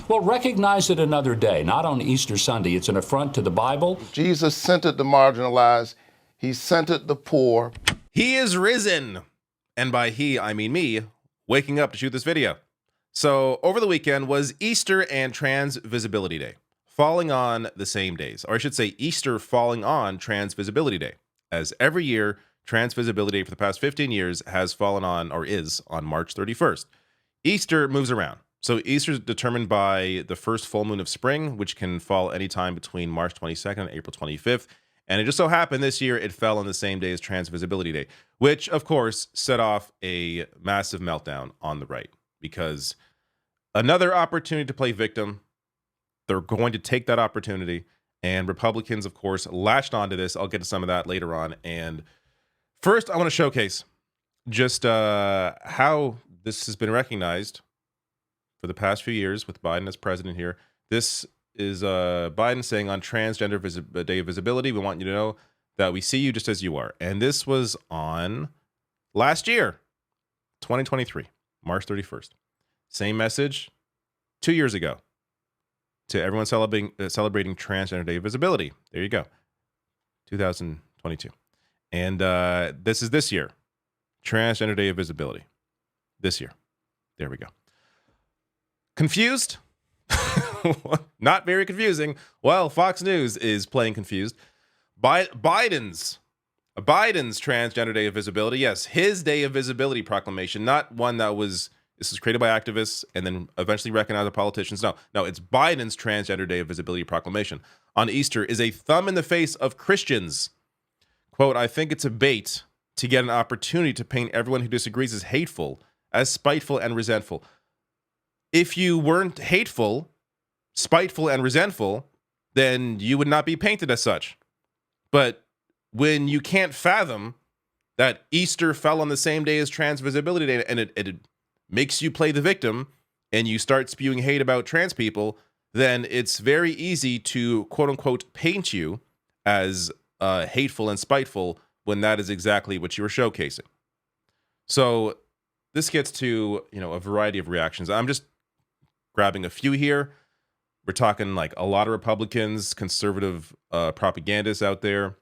Well, recognize it another day, not on Easter Sunday. It's an affront to the Bible. Jesus centered the marginalized. He centered the poor. He is risen. And by he, I mean me, waking up to shoot this video. So over the weekend was Easter and Trans Visibility Day, falling on the same days. Or I should say Easter falling on Trans Visibility Day. As every year, Trans Visibility Day for the past 15 years has fallen on, or is, on March 31st. Easter moves around. So Easter is determined by the first full moon of spring, which can fall anytime between March 22nd and April 25th. And it just so happened this year it fell on the same day as Trans Visibility Day, which, of course, set off a massive meltdown on the right. Because another opportunity to play victim, they're going to take that opportunity. And Republicans, of course, latched onto this. I'll get to some of that later on. And first, I want to showcase just how this has been recognized for the past few years with Biden as president here. This is Biden saying on Transgender Day of Visibility, we want you to know that we see you just as you are. And this was on last year, 2023, March 31st. Same message 2 years ago to everyone celebrating Transgender Day of Visibility. There you go, 2022. And this is this year, Transgender Day of Visibility. This year. There we go. Confused? Not very confusing. Well, Fox News is playing confused. Biden's Transgender Day of Visibility. Yes, his Day of Visibility proclamation, not one that was, this was created by activists and then eventually recognized by politicians. No, it's Biden's Transgender Day of Visibility proclamation on Easter is a thumb in the face of Christians. Quote, I think it's a bait to get an opportunity to paint everyone who disagrees as hateful, as spiteful and resentful. If you weren't hateful, spiteful, and resentful, then you would not be painted as such. But when you can't fathom that Easter fell on the same day as Trans Visibility Day, and it makes you play the victim, and you start spewing hate about trans people, then it's very easy to, quote-unquote, paint you as hateful and spiteful when that is exactly what you were showcasing. So this gets to, a variety of reactions. I'm just grabbing a few here. We're talking like a lot of Republicans, conservative propagandists out there,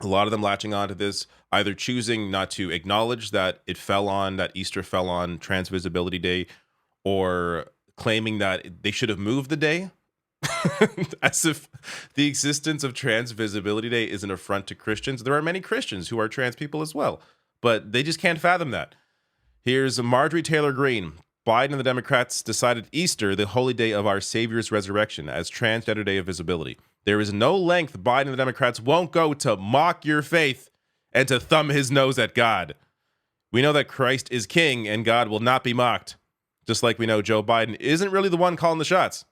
a lot of them latching onto this, either choosing not to acknowledge that Easter fell on Trans Visibility Day, or claiming that they should have moved the day, as if the existence of Trans Visibility Day is an affront to Christians. There are many Christians who are trans people as well, but they just can't fathom that. Here's Marjorie Taylor Greene. Biden and the Democrats decided Easter, the holy day of our Savior's resurrection, as Transgender Day of Visibility. There is no length Biden and the Democrats won't go to mock your faith and to thumb his nose at God. We know that Christ is king and God will not be mocked. Just like we know Joe Biden isn't really the one calling the shots.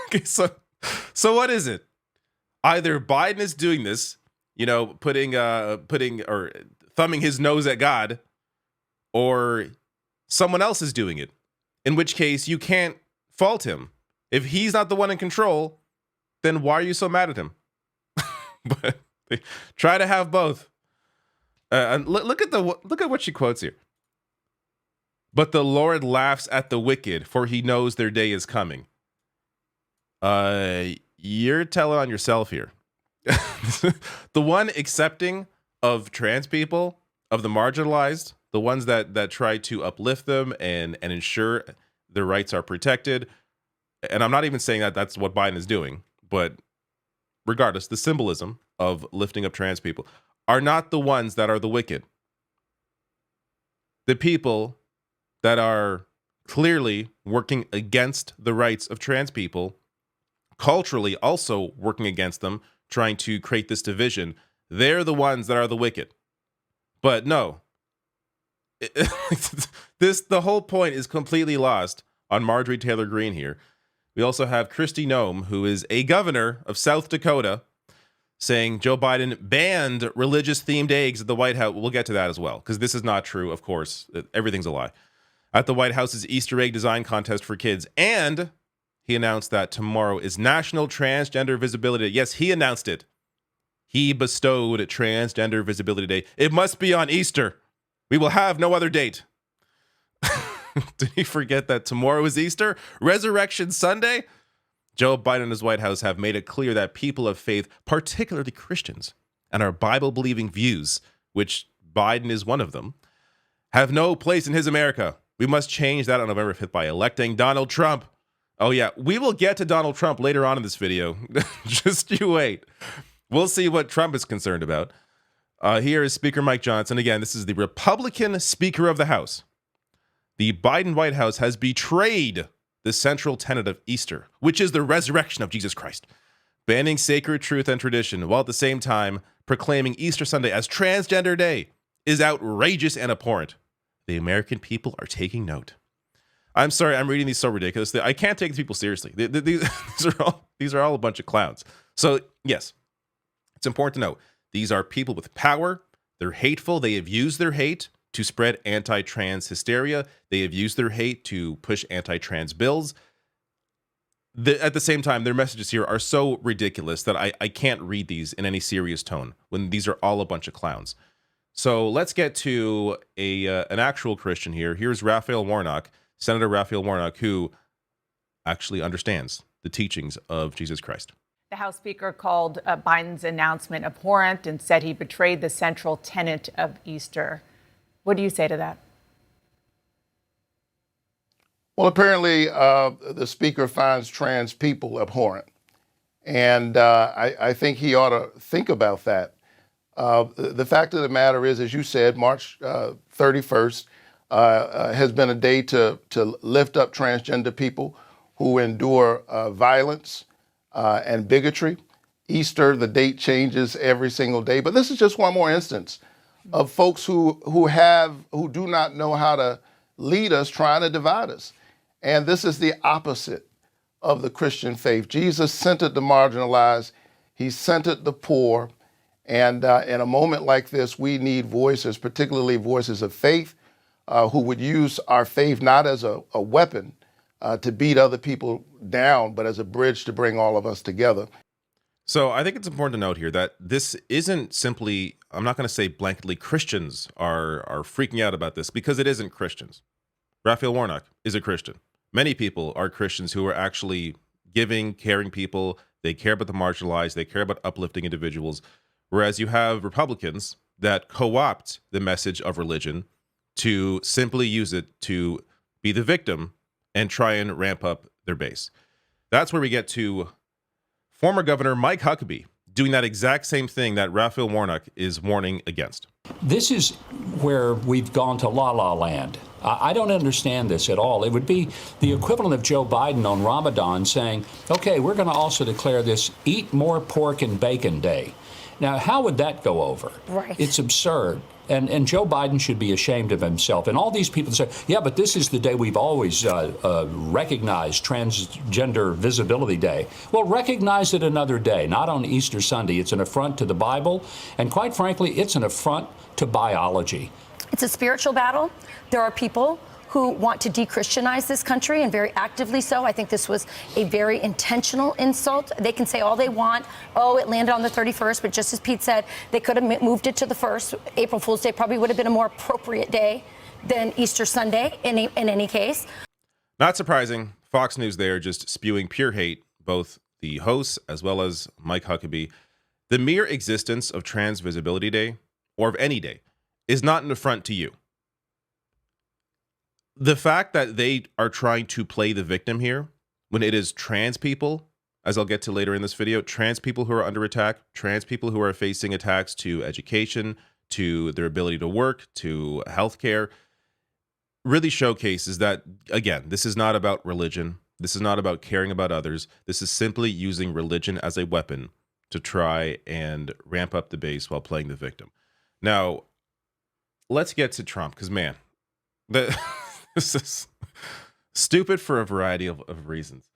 Okay, so what is it? Either Biden is doing this, putting or thumbing his nose at God, or someone else is doing it, in which case you can't fault him. If he's not the one in control, then why are you so mad at him? But they try to have both. And look at what she quotes here. But the Lord laughs at the wicked, for he knows their day is coming. You're telling on yourself here. The one accepting of trans people, of the marginalized, the ones that try to uplift them and ensure their rights are protected. And I'm not even saying that that's what Biden is doing, but regardless, the symbolism of lifting up trans people are not the ones that are the wicked. The people that are clearly working against the rights of trans people, culturally also working against them, trying to create this division, they're the ones that are the wicked. But no, the whole point is completely lost on Marjorie Taylor Greene here. We also have Kristi Noem, who is a governor of South Dakota, saying Joe Biden banned religious-themed eggs at the White House. We'll get to that as well, because this is not true, of course. Everything's a lie. At the White House's Easter egg design contest for kids. And he announced that tomorrow is National Transgender Visibility Day. Yes, he announced it. He bestowed Transgender Visibility Day. It must be on Easter. We will have no other date. Did he forget that tomorrow is Easter? Resurrection Sunday? Joe Biden and his White House have made it clear that people of faith, particularly Christians, and our Bible-believing views, which Biden is one of them, have no place in his America. We must change that on November 5th by electing Donald Trump. Oh yeah, we will get to Donald Trump later on in this video. Just you wait. We'll see what Trump is concerned about. Here is Speaker Mike Johnson. Again, this is the Republican Speaker of the House. The Biden White House has betrayed the central tenet of Easter, which is the resurrection of Jesus Christ, banning sacred truth and tradition, while at the same time proclaiming Easter Sunday as Transgender Day, is outrageous and abhorrent. The American people are taking note. I'm sorry, I'm reading these so ridiculous that I can't take these people seriously. These are all a bunch of clowns. So yes, it's important to know these are people with power. They're hateful. They have used their hate to spread anti-trans hysteria. They have used their hate to push anti-trans bills. At the same time, their messages here are so ridiculous that I can't read these in any serious tone when these are all a bunch of clowns. So let's get to an actual Christian here. Here's Raphael Warnock, Senator Raphael Warnock, who actually understands the teachings of Jesus Christ. The House Speaker called Biden's announcement abhorrent and said he betrayed the central tenet of Easter. What do you say to that? Well, apparently the speaker finds trans people abhorrent. And I think he ought to think about that. The fact of the matter is, as you said, March 31st has been a day to lift up transgender people who endure violence and bigotry. Easter, the date changes every single day. But this is just one more instance of folks who do not know how to lead us, trying to divide us. And this is the opposite of the Christian faith. Jesus centered the marginalized. He centered the poor. And in a moment like this, we need voices, particularly voices of faith, who would use our faith not as a weapon to beat other people down, but as a bridge to bring all of us together. So I think it's important to note here that this isn't simply, I'm not going to say blanketly Christians are freaking out about this, because it isn't Christians. Raphael Warnock is a Christian. Many people are Christians who are actually giving, caring people. They care about the marginalized. They care about uplifting individuals. Whereas you have Republicans that co-opt the message of religion to simply use it to be the victim and try and ramp up their base. That's where we get to former Governor Mike Huckabee doing that exact same thing that Raphael Warnock is warning against. This is where we've gone to la-la land. I don't understand this at all. It would be the equivalent of Joe Biden on Ramadan saying, okay, we're going to also declare this Eat More Pork and Bacon Day. Now, how would that go over? Right. It's absurd. And Joe Biden should be ashamed of himself. And all these people say, yeah, but this is the day we've always recognized Transgender Visibility Day. Well, recognize it another day, not on Easter Sunday. It's an affront to the Bible. And quite frankly, it's an affront to biology. It's a spiritual battle. There are people who want to de-Christianize this country, and very actively so. I think this was a very intentional insult. They can say all they want. Oh, it landed on the 31st, but just as Pete said, they could have moved it to the 1st. April Fool's Day probably would have been a more appropriate day than Easter Sunday in any case. Not surprising. Fox News there just spewing pure hate, both the hosts as well as Mike Huckabee. The mere existence of Trans Visibility Day, or of any day, is not an affront to you. The fact that they are trying to play the victim here, when it is trans people, as I'll get to later in this video, trans people who are under attack, trans people who are facing attacks to education, to their ability to work, to healthcare, really showcases that, again, this is not about religion. This is not about caring about others. This is simply using religion as a weapon to try and ramp up the base while playing the victim. Now, let's get to Trump, because, man, this is stupid for a variety of reasons.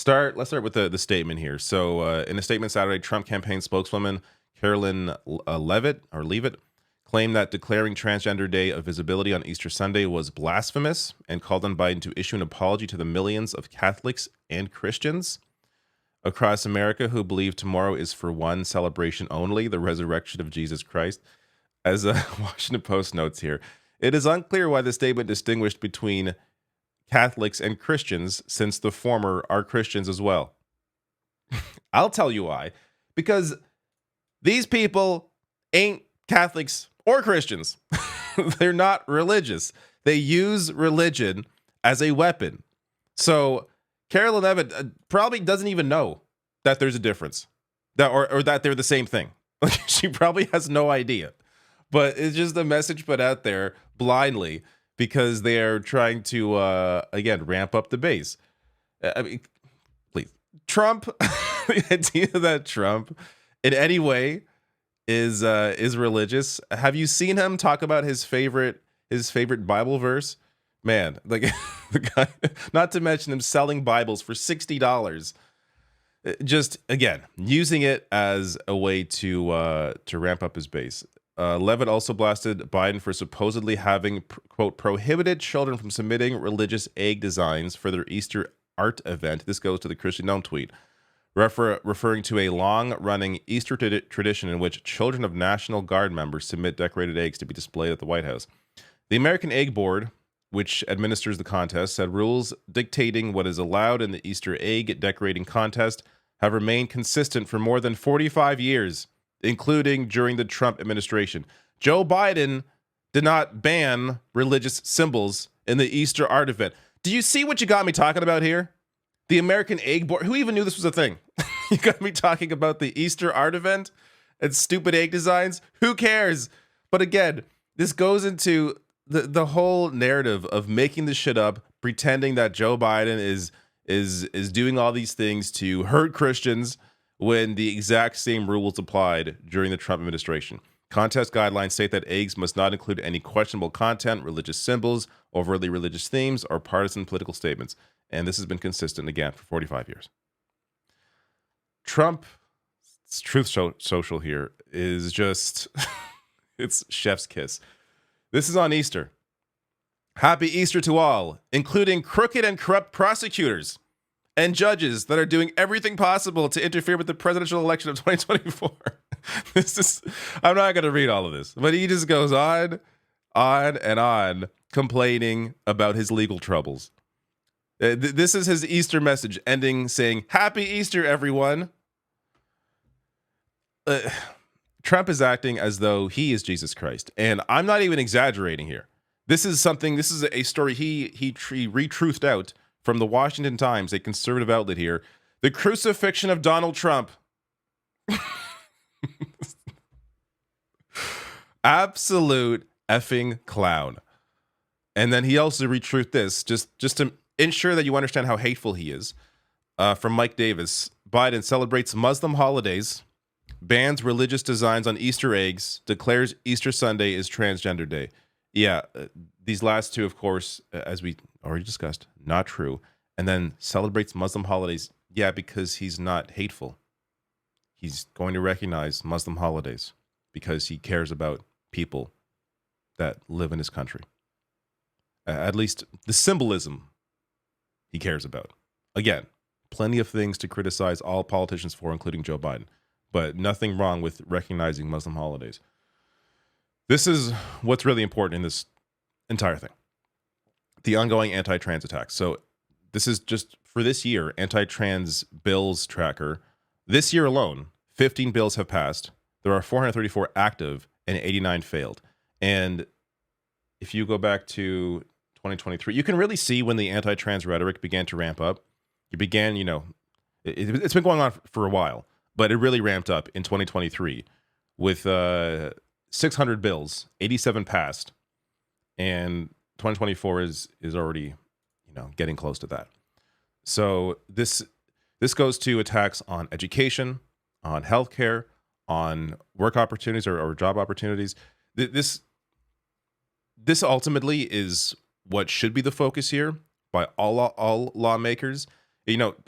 Let's start with the statement here. So in a statement Saturday, Trump campaign spokeswoman Carolyn Leavitt claimed that declaring Transgender Day of Visibility on Easter Sunday was blasphemous and called on Biden to issue an apology to the millions of Catholics and Christians across America who believe tomorrow is for one celebration only, the resurrection of Jesus Christ. As Washington Post notes here, it is unclear why the statement distinguished between Catholics and Christians, since the former are Christians as well. I'll tell you why. Because these people ain't Catholics or Christians. They're not religious. They use religion as a weapon. So Carolyn Levitt probably doesn't even know that there's a difference, or that they're the same thing. She probably has no idea. But it's just a message put out there blindly because they are trying to, again, ramp up the base. I mean, please. Trump, the idea that Trump in any way is religious. Have you seen him talk about his favorite Bible verse? Man, like the guy, not to mention him selling Bibles for $60. Just again, using it as a way to ramp up his base. Levitt also blasted Biden for supposedly having, quote, prohibited children from submitting religious egg designs for their Easter art event. This goes to the Christian Gnome tweet, referring to a long-running Easter tradition in which children of National Guard members submit decorated eggs to be displayed at the White House. The American Egg Board, which administers the contest, said rules dictating what is allowed in the Easter egg decorating contest have remained consistent for more than 45 years, including during the Trump administration. Joe Biden did not ban religious symbols in the Easter art event. Do you see what you got me talking about here? The American Egg Board. Who even knew this was a thing? You got me talking about the Easter art event and stupid egg designs. Who cares? But again, this goes into the whole narrative of making this shit up, pretending that Joe Biden is doing all these things to hurt Christians when the exact same rules applied during the Trump administration. Contest guidelines state that eggs must not include any questionable content, religious symbols, overtly religious themes, or partisan political statements. And this has been consistent, again, for 45 years. Trump's Truth Social here is just, it's chef's kiss. This is on Easter. Happy Easter to all, including crooked and corrupt prosecutors and judges that are doing everything possible to interfere with the presidential election of 2024. I'm not going to read all of this, but he just goes on and on complaining about his legal troubles. This is his Easter message, ending saying, "Happy Easter, everyone." Trump is acting as though he is Jesus Christ, and I'm not even exaggerating here. This is a story he re-truthed out from the Washington Times, a conservative outlet here. The crucifixion of Donald Trump. Absolute effing clown. And then he also re-truthed this, just to ensure that you understand how hateful he is. From Mike Davis, Biden celebrates Muslim holidays, bans religious designs on Easter eggs, declares Easter Sunday is Transgender Day. Yeah, these last two, of course, as we already discussed, not true. And then celebrates Muslim holidays. Yeah, because he's not hateful. He's going to recognize Muslim holidays because he cares about people that live in his country. At least the symbolism he cares about. Again, plenty of things to criticize all politicians for, including Joe Biden, but nothing wrong with recognizing Muslim holidays. This is what's really important in this entire thing. The ongoing anti-trans attacks. So this is just for this year, anti-trans bills tracker. This year alone, 15 bills have passed. There are 434 active and 89 failed. And if you go back to 2023, you can really see when the anti-trans rhetoric began to ramp up. It began, it's been going on for a while, but it really ramped up in 2023 with 600 bills, 87 passed, and 2024 is already, getting close to that. So this goes to attacks on education, on healthcare, on work opportunities or job opportunities. This ultimately is what should be the focus here by all lawmakers.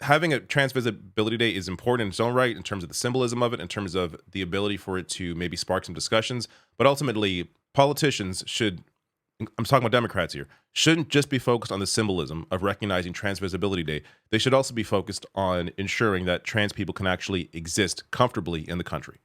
Having a Trans Visibility Day is important in its own right in terms of the symbolism of it, in terms of the ability for it to maybe spark some discussions. But ultimately, politicians should, I'm talking about Democrats here, shouldn't just be focused on the symbolism of recognizing Trans Visibility Day. They should also be focused on ensuring that trans people can actually exist comfortably in the country.